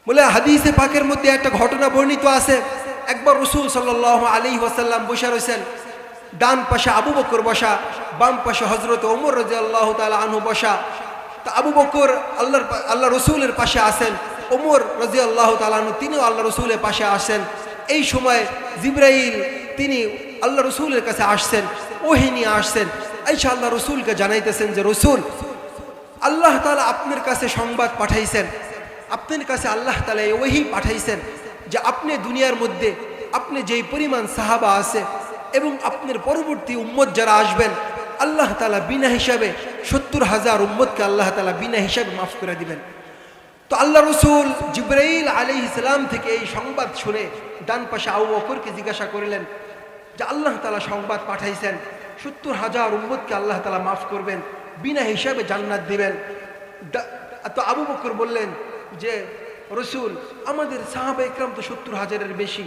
বলে হাদিসে পাকের মধ্যে একটা ঘটনা বর্ণিত আছে। একবার রাসূল সাল্লাল্লাহু আলাইহি ওয়াসাল্লাম বসে রয়েছেন, ডান পাশে আবু বকর বসা, বাম পাশে হযরত ওমর রাদিয়াল্লাহু তাআলা আনহু বসা। তো আবু বকর আল্লাহ রসুলের পাশে আসেন, ওমর রাদিয়াল্লাহু তাআলা আনহু তিনিও আল্লাহ রসুলের পাশে আসেন। এই সময় জিবরাইল তিনি আল্লাহ রসুলের কাছে আসছেন, ওহী নিয়ে আসছেন। আয়েশা আল্লাহ রসুলকে জানাইতেছেন যে রসুল, আল্লাহ তাআলা আপনার কাছে সংবাদ পাঠাইছেন, আপনার কাছে আল্লাহ তাআলা এই ওহী পাঠাইছেন যে আপনি দুনিয়ার মধ্যে আপনি যেই পরিমাণ সাহাবা আছে এবং আপনার পরবর্তী উম্মত যারা আসবেন, আল্লাহ তাআলা বিনা হিসাবে ৭০,০০০ উম্মতকে আল্লাহ তাআলা বিনা হিসাবে মাফ করে দিবেন। তো আল্লাহ রসুল জিবরাইল আলাইহিস সালাম থেকে এই সংবাদ শুনে ডান পাশে আবু বকরকে জিজ্ঞাসা করলেন যে আল্লাহ তাআলা সংবাদ পাঠাইছেন ৭০,০০০ উম্মতকে আল্লাহ তাআলা মাফ করবেন, বিনা হিসাবে জান্নাত দিবেন। তো আবু বকর বললেন যে রসুল, আমাদের সাহাবা ইকরাম তো ৭০,০০০-এর বেশি,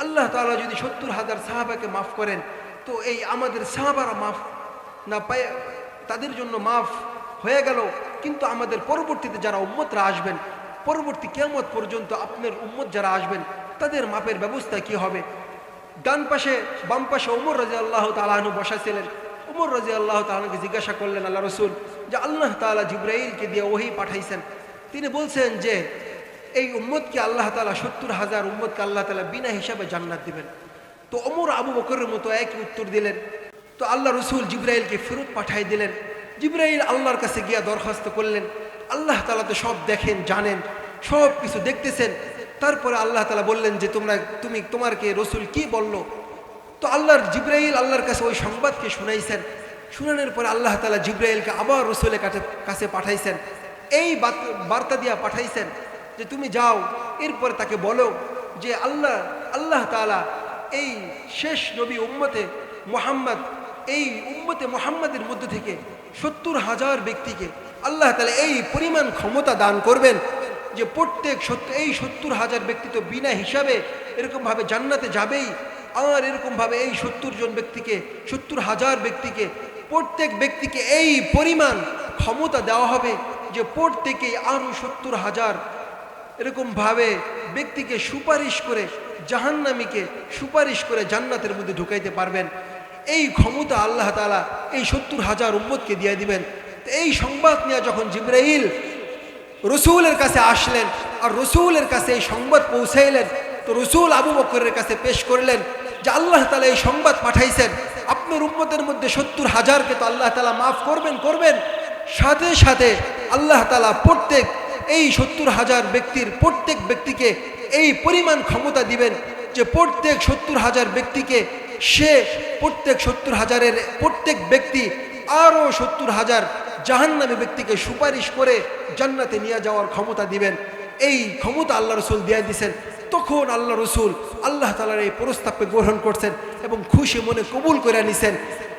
আল্লাহ তাআলা যদি ৭০,০০০ সাহাবাকে মাফ করেন তো এই আমাদের সাহাবারা মাফ না পায়, তাদের জন্য মাফ হয়ে গেল, কিন্তু আমাদের পরবর্তীতে যারা উম্মতরা আসবেন, পরবর্তী কিয়ামত পর্যন্ত আপনার উম্মত যারা আসবেন তাদের মাপের ব্যবস্থা কি হবে? ডান পাশে বাম পাশে ওমর রাদিয়াল্লাহু তাআলা আনহু বসা ছিলেন। ওমর রাদিয়াল্লাহু তাআলা আনহুকে জিজ্ঞাসা করলেন আল্লাহ রসুল যে আল্লাহ তাআলা জিবরাইলকে দিয়ে ওহী পাঠাইছেন, তিনি বলছেন যে এই উম্মতকে আল্লাহ তাআলা ৭০,০০০ উম্মতকে আল্লাহ তাআলা বিনা হিসাবে জান্নাত দিবেন। তো ওমর আবু বকরের মতো একই উত্তর দিলেন। তো আল্লাহ রসুল জিবরাইলকে ফেরত পাঠাই দিলেন। জিবরাইল আল্লাহর কাছে গিয়া দরখাস্ত করলেন। আল্লাহ তাআলা তো সব দেখেন, জানেন, সব কিছু দেখতেছেন। তারপরে আল্লাহ তাআলা বললেন যে তোমারকে রসুল কি বলল? তো জিবরাইল আল্লাহর কাছে ওই সংবাদকে শুনাইছেন। শুনানোর পরে আল্লাহ তাআলা জিবরাইলকে আবার রসুলের কাছে পাঠাইছেন, এই বার্তা দিয়া পাঠাইছেন যে তুমি যাও, এরপরে তাকে বলো যে আল্লাহ তাআলা এই শেষ নবী উম্মতে মুহাম্মদ, এই উম্মতে মুহাম্মাদের মধ্য থেকে ৭০,০০০ ব্যক্তিকে আল্লাহ তাআলা এই পরিমাণ ক্ষমতা দান করবেন যে এই ৭০,০০০ ব্যক্তি তো বিনা হিসাবে এরকমভাবে জান্নাতে যাবেই। আর এরকমভাবে এই ৭০,০০০ ব্যক্তিকে প্রত্যেক ব্যক্তিকে এই পরিমাণ ক্ষমতা দেওয়া হবে যে প্রত্যেকেই আরও ৭০,০০০ এরকমভাবে ব্যক্তিকে সুপারিশ করে, জাহান্নামীকে সুপারিশ করে জান্নাতের মধ্যে ঢুকাইতে পারবেন। এই ক্ষমতা আল্লাহ তাআলা এই ৭০,০০০ উম্মতকে দিয়ে দিবেন। তো এই সংবাদ নিয়ে যখন জিবরাইল রসুলের কাছে আসলেন আর রসুলের কাছে এই সংবাদ পৌঁছাইলেন, তো রসুল আবু বকরের কাছে পেশ করলেন যে আল্লাহ তাআলা এই সংবাদ পাঠাইছেন আপনার উম্মতের মধ্যে ৭০,০০০কে তো আল্লাহ তাআলা মাফ করবেন। সাথে সাথে আল্লাহ তাআলা এই ৭০,০০০ ব্যক্তির প্রত্যেক ব্যক্তিকে এই পরিমাণ ক্ষমতা দিবেন যে প্রত্যেক ৭০,০০০ ব্যক্তিকে প্রত্যেক ৭০,০০০-এর প্রত্যেক ব্যক্তি আরও ৭০,০০০ জাহান্নামী ব্যক্তিকে সুপারিশ করে জান্নাতে নিয়ে যাওয়ার ক্ষমতা দিবেন। এই ক্ষমতা আল্লাহ রসুল দিয়ে দিয়েছেন। তখন আল্লাহ রসুল আল্লাহ তাআলার এই প্রস্তাবকে গ্রহণ করছেন এবং খুশি মনে কবুল করে নিছেন।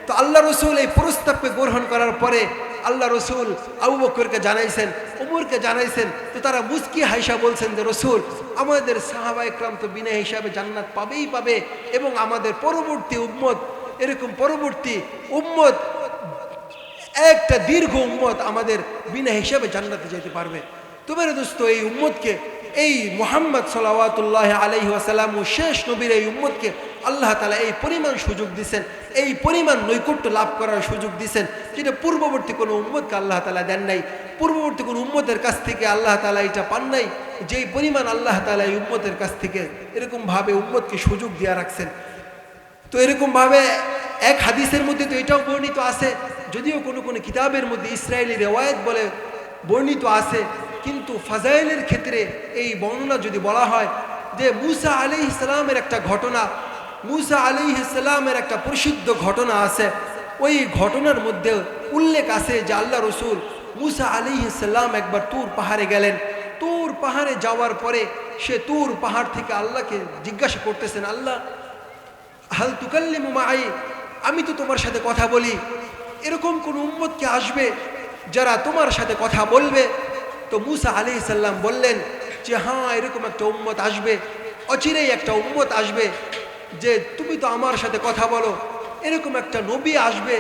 তো আল্লাহ রসুল এই প্রস্তাবকে গ্রহণ করার পরে আল্লাহ রসুল আবু বকরকে জানাইছেন, ওমরকে জানাইছেন। তো তারা মুস্কি হাইসা বলছেন যে রসুল, আমাদের সাহাবা ইকরাম তো বিনা হিসাবে জান্নাত পাবে এবং আমাদের পরবর্তী উম্মত একটা দীর্ঘ উম্মত আমাদের বিনা হিসাবে জান্নাতে যেতে পারবে। তো মেরে দোস্ত, এই উম্মতকে, এই মুহাম্মদ সাল্লাল্লাহু আলাইহি ওয়াসাল্লাম শেষ নবীর এই উম্মতকে আল্লাহ তাআলা এই পরিমাণ সুযোগ দিয়েছেন, এই পরিমাণ নৈকট্য লাভ করার সুযোগ দিয়েছেন যেটা পূর্ববর্তী কোনো উম্মতকে আল্লাহ তাআলা দেন নাই। পূর্ববর্তী কোনো উম্মতের কাছ থেকে আল্লাহ তাআলা এটা পান নাই, যেই পরিমাণ আল্লাহ তাআলা এই উম্মতের কাছ থেকে এরকমভাবে উম্মতকে সুযোগ দিয়ে রাখছেন। তো এরকমভাবে এক হাদিসের মধ্যে তো এটাও বর্ণিত আছে, যদিও কোনো কিতাবের মধ্যে ইসরায়েলি রেওয়ায়েত বলে বর্ণিত আছে, কিন্তু ফাজাইলের ক্ষেত্রে এই বর্ণনা যদি বলা হয় যে মুসা আলাইহিস সালামের একটা ঘটনা, মুসা আলাইহিস সালামের একটা প্রসিদ্ধ ঘটনা আছে। ওই ঘটনার মধ্যে উল্লেখ আছে যে আল্লাহ রসুল মুসা আলাইহিস সালাম একবার তুর পাহাড়ে গেলেন। তুর পাহাড়ে যাওয়ার পরে সে তুর পাহাড় থেকে আল্লাহকে জিজ্ঞাসা করতেছেন, আল্লাহ হাল তুকাল্লিমু মাই, আমি তো তোমার সাথে কথা বলি, এরকম কোন উম্মত কি আসবে যারা তোমার সাথে কথা বলবে? তো মুসা আলাইহিস সালাম বললেন যে হ্যাঁ, এরকম একটা উম্মত আসবে, অচিরেই একটা উম্মত আসবে যে তুমি তো আমার সাথে কথা বলো, এরকম একটা নবী আসবে,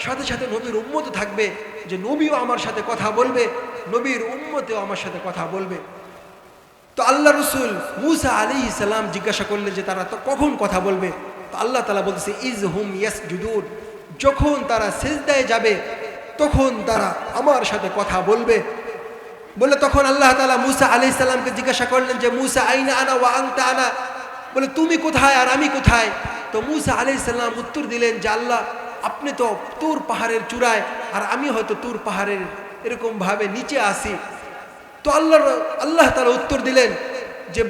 সাথে সাথে নবীর উম্মতও থাকবে যে নবীও আমার সাথে কথা বলবে, নবীর উম্মতেও আমার সাথে কথা বলবে। তো আল্লাহ রসুল মুসা আলাইহিস সালাম জিজ্ঞাসা করলেন যে তারা তো কখন কথা বলবে? তো আল্লাহ তাআলা বলতেছে ইজ হুম ইয়াসজুদুন, যখন তারা সিজদায় যাবে তখন তারা আমার সাথে কথা বলবে। বলে তখন আল্লাহ তাআলা মুসা আলাইহিস সালামকে জিজ্ঞাসা করলেন যে মুসা আইনা আনা ওয়া আনতা আনা, বলে তুমি কোথায় আর আমি কোথায়? তো মুসা আলাইহিস সালাম উত্তর দিলেন যে আল্লাহ, আপনি তো তুর পাহাড়ের চূড়ায় আর আমি হয়তো তুর পাহাড়ের এরকম ভাবে নিচে আসি। তো আল্লাহ তাআলা উত্তর দিলেন যে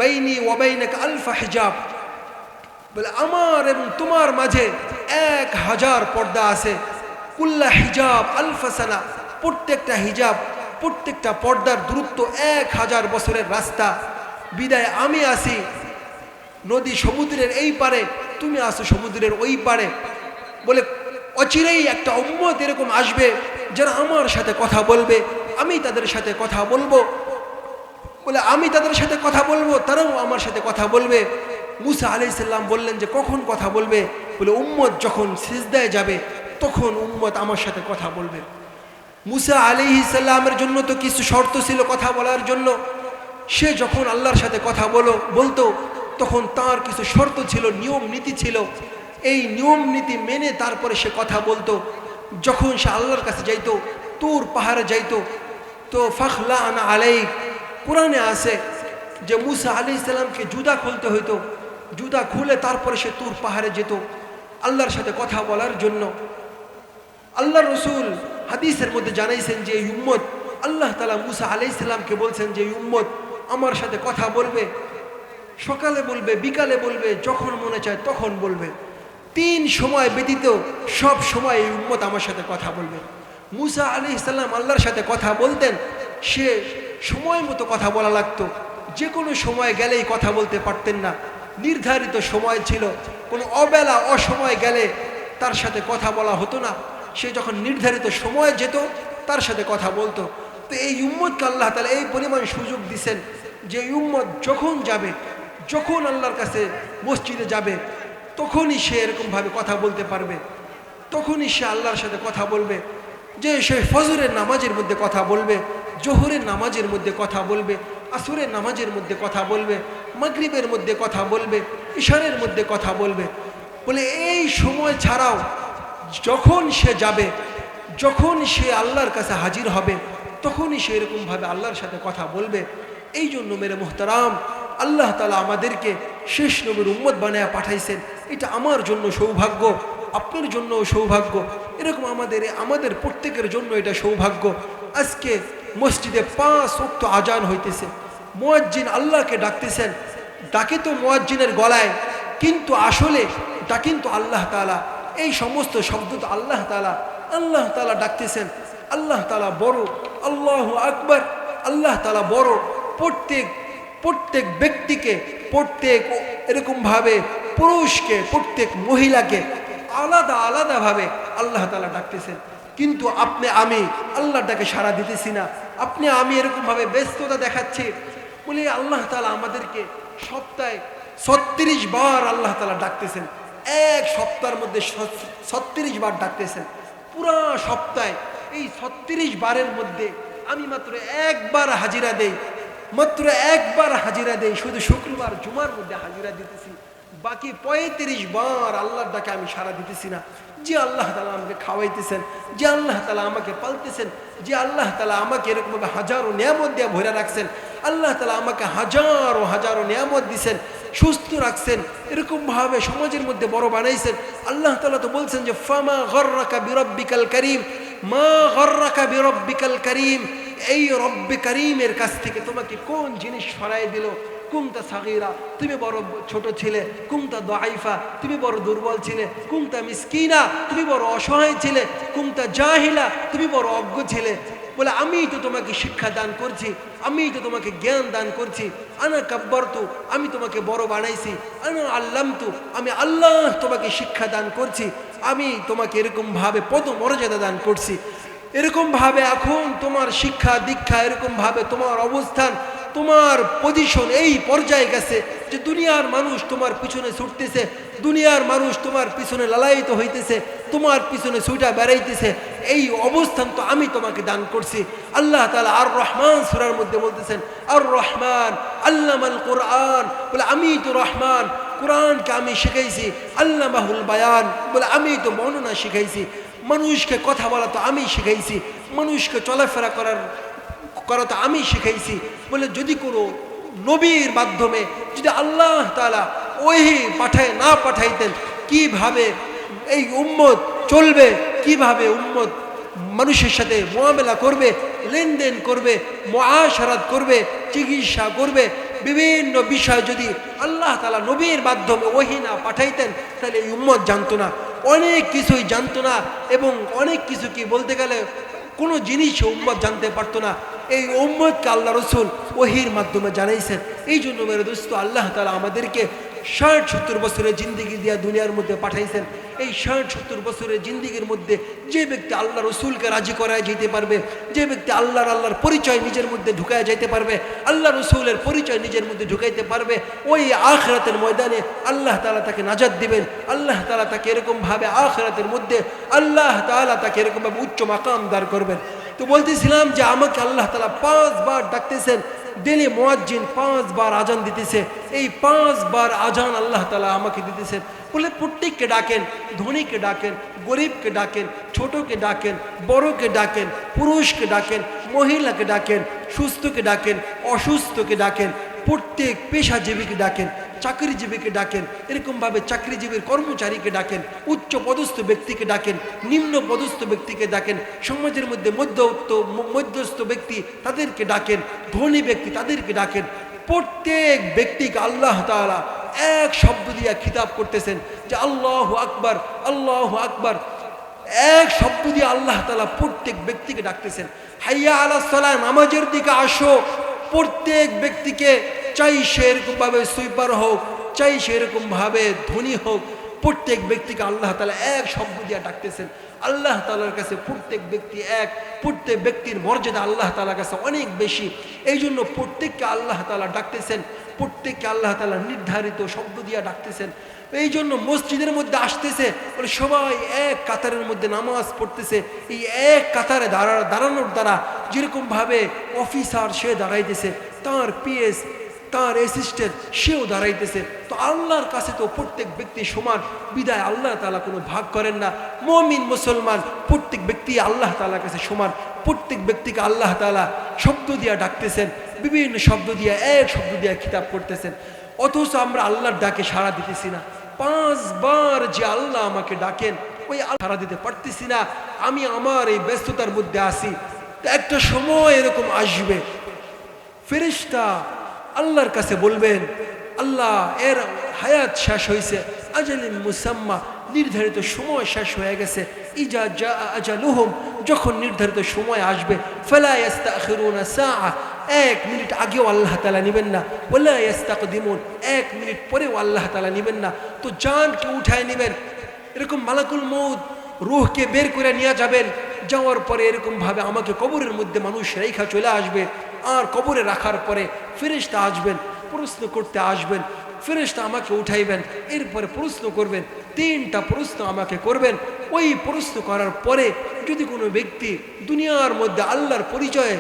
বাইনি ওয়া বাইনাকা আলফা হিজাব, বলে আমার এবং তোমার মাঝে 1000 পর্দা আছে। কুল্লা হিজাব আলফা সানা, প্রত্যেকটা হিজাব, প্রত্যেকটা পর্দার দূরত্ব 1000 বছরের রাস্তা। বিদায় আমি আসি নদী সমুদ্রের এই পারে, তুমি আসো সমুদ্রের ওই পারে। বলে অচিরেই একটা উম্মত এরকম আসবে যারা আমার সাথে কথা বলবে, আমি তাদের সাথে কথা বলবো। বলে আমি তাদের সাথে কথা বলবো, তারাও আমার সাথে কথা বলবে। মুসা আলাইহিস সালাম বললেন যে কখন কথা বলবে? বলে উম্মত যখন সিজদায় যাবে তখন উম্মত আমার সাথে কথা বলবে। মুসা আলাইহিস সালামের জন্য তো কিছু শর্ত ছিল কথা বলার জন্য। সে যখন আল্লাহর সাথে কথা বলতো তখন তার কিছু শর্ত ছিল, নিয়ম নীতি ছিল। এই নিয়ম নীতি মেনে তারপরে সে কথা বলতো। যখন সে আল্লাহর কাছে যাইতো, তুর পাহাড়ে যাইতো, তো ফাখলা আনা আলাইক, কোরআনে আছে যে মুসা আলাইহিস সালামকে জুতা খুলতে হইতো। জুতা খুলে তারপরে সে তুর পাহাড়ে যেত আল্লাহর সাথে কথা বলার জন্য। আল্লাহ রসুল হাদিসের মধ্যে জানাইছেন যে এই উম্মত, আল্লাহ তাআলা মুসা আলাইহিস সালামকে বলছেন যে এই উম্মত আমার সাথে কথা বলবে, সকালে বলবে, বিকালে বলবে, যখন মনে চায় তখন বলবে। 3 সময় ব্যতীত সব সময় এই উম্মত আমার সাথে কথা বলবে। মুসা আলাইহিস সালাম আল্লাহর সাথে কথা বলতেন, সে সময় মতো কথা বলা লাগতো। যে কোনো সময় গেলেই কথা বলতে পারতেন না, নির্ধারিত সময় ছিল। কোনো অবেলা অসময় গেলে তার সাথে কথা বলা হতো না। সে যখন নির্ধারিত সময় যেত তার সাথে কথা বলতো। তো এই উম্মতকে আল্লাহ তাআলা এই পরিমাণ সুযোগ দিছেন যে এই উম্মত যখন যাবে, যখন আল্লাহর কাছে মসজিদে যাবে, তখনই সে এরকমভাবে কথা বলতে পারবে, তখনই সে আল্লাহর সাথে কথা বলবে। যে সে ফজরের নামাজের মধ্যে কথা বলবে, জোহরের নামাজের মধ্যে কথা বলবে, আসরের নামাজের মধ্যে কথা বলবে, মাগরিবের মধ্যে কথা বলবে, ইশারের মধ্যে কথা বলবে। বলে এই সময় ছাড়াও যখন সে যাবে, যখন সে আল্লাহর কাছে হাজির হবে, তখনই সে এরকমভাবে আল্লাহর সাথে কথা বলবে। এই জন্য মেরে মুহতারাম, আল্লাহ তাআলা আমাদেরকে শেষ নবীর উম্মত বানায়া পাঠাইছেন। এটা আমার জন্য সৌভাগ্য, আপনার জন্য সৌভাগ্য, এরকম আমাদের প্রত্যেকের জন্য এটা সৌভাগ্য। আজকে মসজিদে 5 ওয়াক্ত আজান হইতেছে, মুয়াজ্জিন আল্লাহকে ডাকতেছেন। ডাকে তো মুয়াজ্জিনের গলায়, কিন্তু আসলে ডাকেন তো আল্লাহ তাআলা। এই সমস্ত শব্দ তো আল্লাহ তাআলা ডাকতেছেন। আল্লাহ তাআলা বড়, আল্লাহু আকবার, আল্লাহ তাআলা বড়। প্রত্যেক ব্যক্তিকে, প্রত্যেক এরকমভাবে পুরুষকে, প্রত্যেক মহিলাকে আলাদাভাবে আল্লাহ তাআলা ডাকতেছেন। কিন্তু আমি আল্লাহর ডাকে সাড়া দিতেছি না, আমি এরকমভাবে ব্যস্ততা দেখাচ্ছি। বলে আল্লাহ তাআলা আমাদেরকে সপ্তাহে 36 বার আল্লাহ তাআলা ডাকতেছেন। এক সপ্তাহের মধ্যে 36 বার ডাকতেছেন। পুরা সপ্তাহে এই 36 বারের মধ্যে আমি মাত্র একবার হাজিরা দেই, শুধু শুক্রবার জুমার মধ্যে হাজিরা দিতেছি। বাকি 35 বার আল্লাহর ডাকে আমি সাড়া দিতেছি না। যে আল্লাহ তাআলা আমাকে খাওয়াইতেছেন, যে আল্লাহ তাআলা আমাকে পালতেছেন, যে আল্লাহ তাআলা আমাকে এরকমভাবে হাজারো নিয়ামত দিয়ে ভরে রাখছেন, আল্লাহ তাআলা আমাকে হাজারো নিয়ামত দিছেন, সুস্থ রাখছেন, এরকমভাবে সমাজের মধ্যে বড় বানাইছেন। আল্লাহ তাআলা তো বলছেন যে ফামা গররাকা বিরব্বিকাল কারীম, মা গররাকা বিরব্বিকাল কারীম, এই রব্বে কারীমের কাছ থেকে তোমাকে কোন জিনিস সরাই দিল? কুনতা সাগীরা, তুমি বড় ছোট ছিলে। কুনতা দাঈফা, তুমি বড় দুর্বল ছিলে। কুনতা মিসকিনা, তুমি বড় অসহায় ছিলে। কুনতা জাহিলা, তুমি বড় অজ্ঞ ছিলে। বলে আমিই তো তোমাকে শিক্ষা দান করছি, আমিই তো তোমাকে জ্ঞান দান করছি। আনা কাব্বারতু, আমি তোমাকে বড় বানাইছি। আনা আল্লামতু, আমি আল্লাহ তোমাকে শিক্ষা দান করছি। আমি তোমাকে এরকমভাবে পদমর্যাদা দান করছি। এরকমভাবে এখন তোমার শিক্ষা দীক্ষা, এরকমভাবে তোমার অবস্থান, তোমার পজিশন এই পর্যায়ে গেছে যে দুনিয়ার মানুষ তোমার পিছনে ছুটতেছে, দুনিয়ার মানুষ তোমার পিছনে লালায়িত হইতেছে, তোমার পিছনে ছুটা বেড়াইতেছে। এই অবস্থান তো আমি তোমাকে দান করছি। আল্লাহ তাআলা আর রহমান সূরার মধ্যে বলতেছেন, আর রহমান আল্লামাল কোরআন, বলে আমি তো রহমান, কোরআনকে আমি শিখাইছি। আল্লামাহুল বায়ান, বলে আমি তো বর্ণনা শিখাইছি। মানুষকে কথা বলা তো আমি শিখাইছি, মানুষকে চলাফেরা করা তো আমি শিখাইছি। বলে যদি কোনো নবীর মাধ্যমে যদি আল্লাহ তাআলা ওহী না পাঠাইতেন, কিভাবে এই উম্মত চলবে, কিভাবে উম্মত মানুষের সাথে মুআমালা করবে, লেনদেন করবে, মুআশারাত করবে, চিকিৎসা করবে, বিভিন্ন বিষয় যদি আল্লাহ তাআলা নবীর মাধ্যমে ওহী না পাঠাইতেন, তাহলে এই উম্মত জানতো না, অনেক কিছুই জানতো না। এবং অনেক কিছু কি বলতে গেলে কোনো জিনিস উম্মত জানতে পারতো না। এই উম্মতকে আল্লাহ রসুল ওহীর মাধ্যমে জানাইছেন। এই জন্য মেরে দোস্ত, আল্লাহ তাআলা আমাদেরকে ৬০-৭০ বছরের জিন্দিগি দিয়া দুনিয়ার মধ্যে পাঠাইছেন। এই ৬০-৭০ বছরের জিন্দিগির মধ্যে যে ব্যক্তি আল্লাহ রসুলকে রাজি করায় যেতে পারবে, যে ব্যক্তি আল্লাহর পরিচয় নিজের মধ্যে ঢুকায় যাইতে পারবে, আল্লাহ রসুলের পরিচয় নিজের মধ্যে ঢুকাইতে পারবে, ওই আখিরাতের ময়দানে আল্লাহ তাআলা তাকে নাজাত দিবেন। আল্লাহ তাআলা তাকে এরকমভাবে আখিরাতের মধ্যে আল্লাহ তাআলা তাকে এরকমভাবে উচ্চ মাকাম দান করবেন। তো বলতেছিলাম যে আমাকে আল্লাহ তাআলা 5 বার ডাকতেছেন, ডেলি মুয়াজ্জিন 5 বার আজান দিতেছে। এই 5 বার আজান আল্লাহ তাআলা আমাকে দিতেছেন। বলে প্রত্যেককে ডাকেন, ধনীকে ডাকেন, গরিবকে ডাকেন, ছোটকে ডাকেন, বড়কে ডাকেন, পুরুষকে ডাকেন, মহিলাকে ডাকেন, সুস্থকে ডাকেন, অসুস্থকে ডাকেন, প্রত্যেক পেশাজীবীকে ডাকেন, চাকরিজীবীকে ডাকেন, এরকমভাবে চাকরিজীবীর কর্মচারীকে ডাকেন, উচ্চ পদস্থ ব্যক্তিকে ডাকেন, নিম্ন পদস্থ ব্যক্তিকে ডাকেন, সমাজের মধ্যে মধ্যস্থ ব্যক্তি তাদেরকে ডাকেন, ধনী ব্যক্তি তাদেরকে ডাকেন। প্রত্যেক ব্যক্তিকে আল্লাহ তাআলা এক শব্দ দিয়ে খিতাব করতেছেন যে আল্লাহু আকবার, আল্লাহু আকবার। এক শব্দ দিয়ে আল্লাহ তাআলা প্রত্যেক ব্যক্তিকে ডাকতেছেন, হাইয়া আলাস সালাহ, নামাজের দিকে আসো। প্রত্যেক ব্যক্তিকে, চাই সে এরকমভাবে সুইপার হোক, চাই সে এরকমভাবে ধনী হোক, প্রত্যেক ব্যক্তিকে আল্লাহ তাআলা এক শব্দ দিয়ে ডাকতেছেন। আল্লাহ তাআলার কাছে প্রত্যেক ব্যক্তি এক, প্রত্যেক ব্যক্তির মর্যাদা আল্লাহ তাআলার কাছে অনেক বেশি। এই জন্য প্রত্যেককে আল্লাহ তাআলা ডাকতেছেন, প্রত্যেককে আল্লাহ তাআলা নির্ধারিত শব্দ দিয়ে ডাকতেছেন। এই জন্য মসজিদের মধ্যে আসতেছে, বলে সবাই এক কাতারের মধ্যে নামাজ পড়তেছে। এই এক কাতারে দাঁড়ানোর দ্বারা যেরকমভাবে অফিসার সে দাঁড়াইতেছে, তার পিএস, তার অ্যাসিস্ট্যান্ট সেও দাঁড়াইতেছে। তো আল্লাহর কাছে তো প্রত্যেক ব্যক্তি সমান, বিদায় আল্লাহ তাআলা কোনো ভাগ করেন না। মুমিন মুসলমান প্রত্যেক ব্যক্তি আল্লাহ তাআলার কাছে সমান। প্রত্যেক ব্যক্তিকে আল্লাহ তাআলা শব্দ দিয়ে ডাকতেছেন, বিভিন্ন শব্দ দিয়ে, এক শব্দ দিয়ে খিতাব করতেছেন। অথচ আমরা আল্লাহর ডাকে সাড়া দিতেছি না। 5 বার যে আল্লাহ আমাকে ডাকেন, ওই সাড়া দিতে পারতেছি না। আমি আমার এই ব্যস্ততার মধ্যে আছি। তো একটা সময় এরকম আসবে, ফেরেশতা আল্লাহর কাছে বলবেন, আল্লাহ এর হায়াত শেষ হয়েছে, আজালিন মুসাম্মা, নির্ধারিত সময় শেষ হয়ে গেছে। ইজা জা আজালুহুম, যখন নির্ধারিত সময় আসবে, ফালা ইস্তাখিরুনা সাআ, 1 মিনিট আগেও আল্লাহ তাআলা নেবেন না, ওয়ালা ইস্তাকদিমুন, 1 মিনিট পরেও আল্লাহ তাআলা নেবেন না। তো জানকে উঠায় নেবেন, এরকম মালাকুল মউত রূহকে বের করে নিয়ে যাবেন। যাওয়ার পরে এরকমভাবে আমাকে কবরের মধ্যে মানুষ রেখা চলে আসবে। আর কবরে রাখার পরে ফেরেশতা আসবেন, প্রশ্ন করতে আসবেন। ফেরেশতা আমাকে উঠাইবেন, এরপরে প্রশ্ন করবেন। 3টা প্রশ্ন আমাকে করবেন। ওই প্রশ্ন করার পরে যদি কোনো ব্যক্তি দুনিয়ার মধ্যে আল্লাহর পরিচয়,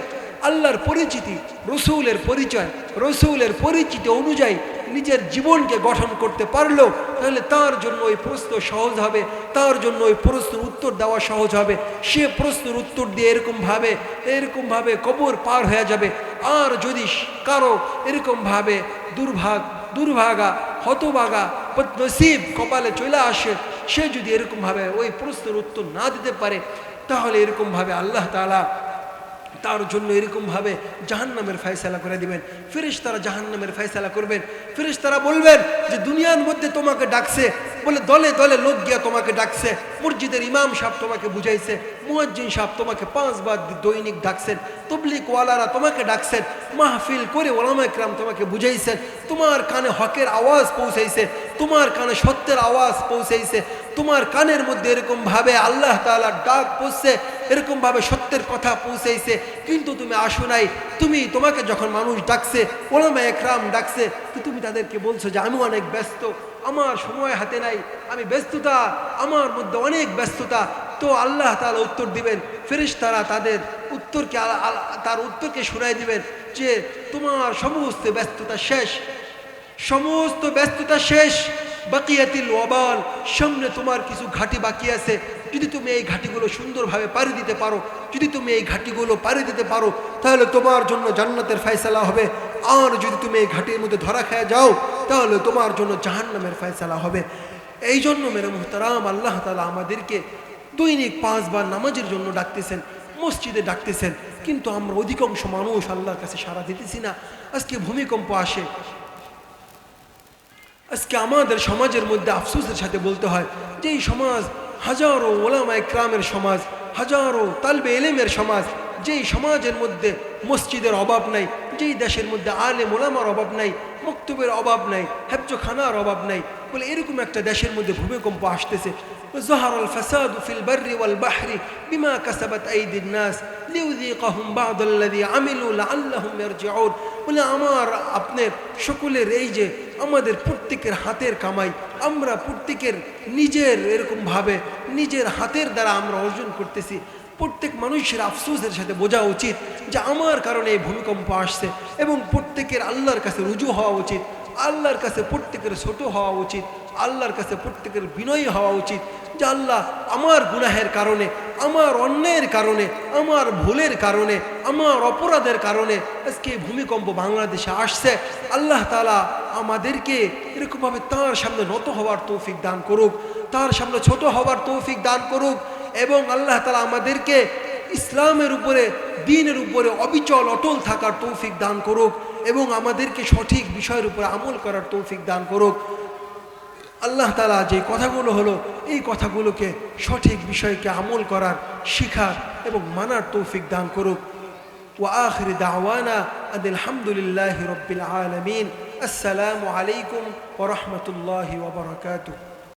আল্লাহর পরিচিতি, রসুলের পরিচিতি অনুযায়ী নিজের জীবনকে গঠন করতে পারলো, তাহলে তার জন্য ওই প্রশ্ন সহজ হবে, তার জন্য ওই প্রশ্নের উত্তর দেওয়া সহজ হবে। সে প্রশ্নের উত্তর দিয়ে এরকমভাবে কবর পার হয়ে যাবে। আর যদি কারো এরকমভাবে দুর্ভাগা, হতভাগা, বদনসিব কপালে চলে আসে, সে যদি এরকমভাবে ওই প্রশ্নের উত্তর না দিতে পারে, তাহলে এরকমভাবে আল্লাহ তাআলা তার জন্য এরকমভাবে জাহান্নামের ফয়সালা করে দিবেন। ফেরেশতারা জাহান্নামের ফয়সালা করবেন। ফেরেশতারা বলবেন যে দুনিয়ার মধ্যে তোমাকে ডাকছে, বলে দলে দলে লোক গিয়া তোমাকে ডাকছে। মসজিদের ইমাম সাহেব তোমাকে বুঝাইছে, মুয়াজ্জিন সাহেব তোমাকে 5 বার দৈনিক ডাকছেন, তবলিগ ওয়ালারা তোমাকে ডাকছেন, মাহফিল করে ওলামায়ে কেরাম তোমাকে বুঝাইছেন, তোমার কানে হকের আওয়াজ পৌঁছাইছে, তোমার কানে সত্যের আওয়াজ পৌঁছাইছে, তোমার কানের মধ্যে এরকমভাবে আল্লাহ তাআলার ডাক পৌঁছছে, এরকমভাবে সত্যের কথা পৌঁছাইছে, কিন্তু তুমি আসো নাই। তোমাকে যখন মানুষ ডাকছে, ওলামায়ে কেরাম ডাকছে, তো তুমি তাদেরকে বলছো যে আমি অনেক ব্যস্ত, আমার সময় হাতে নাই, আমি ব্যস্ততা, আমার মধ্যে অনেক ব্যস্ততা, তো আল্লাহ তাআলা উত্তর দিবেন, ফেরেশতারা তাদের উত্তরকে তার উত্তরকে শোনায় দিবেন যে তোমার সমস্ত ব্যস্ততা শেষ, সমস্ত ব্যস্ততা শেষ। বাকিয়াতিল ওয়াবাল, সামনে তোমার কিছু ঘাটি বাকি আছে, যদি তুমি এই ঘাটিগুলো সুন্দরভাবে পাড়ি দিতে পারো, যদি তুমি এই ঘাটিগুলো পাড়ি দিতে পারো, তাহলে তোমার জন্য জান্নাতের ফয়সালা হবে। আর যদি তুমি এই ঘাটির মধ্যে ধরা খেয়ে যাও, তাহলে তোমার জন্য জাহান্নামের ফয়সালা হবে। এই জন্য মেরে মুহতারাম, আল্লাহ তাআলা আমাদেরকে দৈনিক 5 বার নামাজের জন্য ডাকতেছেন, মসজিদে ডাকতেছেন, কিন্তু আমরা অধিকাংশ মানুষ আল্লাহর কাছে সাড়া দিতেছি না। আজকে ভূমিকম্প আসে, আজকে আমাদের সমাজের মধ্যে আফসোসের সাথে বলতে হয় যে এই সমাজ হাজারো ওলামা ইকরামের সমাজ, হাজারো তালবে ইলমের সমাজ, যেই সমাজের মধ্যে মসজিদের অভাব নাই, যেই দেশের মধ্যে আলেম ওলামার অভাব নাই, মক্তবের অভাব নাই, হেফজখানার অভাব নাই, বলে এরকম একটা দেশের মধ্যে ভূমিকম্প আসতেছে। ظهر الفساد في البر والبحر بما كسبت أيدي الناس ليذيقهم بعض الذي عملوا لعلهم يرجعون। বলে আমার আপনার সকলের এই যে আমাদের প্রত্যেকের হাতের কামাই, আমরা প্রত্যেকের নিজের এরকমভাবে নিজের হাতের দ্বারা আমরা অর্জন করতেছি। প্রত্যেক মানুষের আফসোসের সাথে বোঝা উচিত যে আমার কারণে এই ভূমিকম্প আসছে, এবং প্রত্যেকের আল্লাহর কাছে রুজু হওয়া উচিত, আল্লাহর কাছে প্রত্যেকের ছোট হওয়া উচিত, আল্লাহর কাছে প্রত্যেকের বিনয়ী হওয়া উচিত যে আল্লাহ আমার গুনাহের কারণে, আমার অন্যায়ের কারণে, আমার ভুলের কারণে, আমার অপরাধের কারণে আজকে ভূমিকম্প বাংলাদেশে আসছে। আল্লাহ তাআলা আমাদেরকে এরকমভাবে তার সামনে নত হওয়ার তৌফিক দান করুক, তার সামনে ছোট হওয়ার তৌফিক দান করুক, এবং আল্লাহ তাআলা আমাদেরকে ইসলামের উপরে, দ্বীনের উপরে অবিচল অটল থাকার তৌফিক দান করুক, এবং আমাদেরকে সঠিক বিষয়ের উপরে আমল করার তৌফিক দান করুক। আল্লাহ তাআলা যে কথাগুলো হলো, এই কথাগুলোকে সঠিক বিষয়কে আমল করার, শিখার এবং মানার তৌফিক দান করুক। ওয়া আখির দাওয়ানা আনিল হামদুলিল্লাহি রাব্বিল আলামিন। আসসালামু আলাইকুম ওয়া রাহমাতুল্লাহি ওয়া বারাকাতুহু।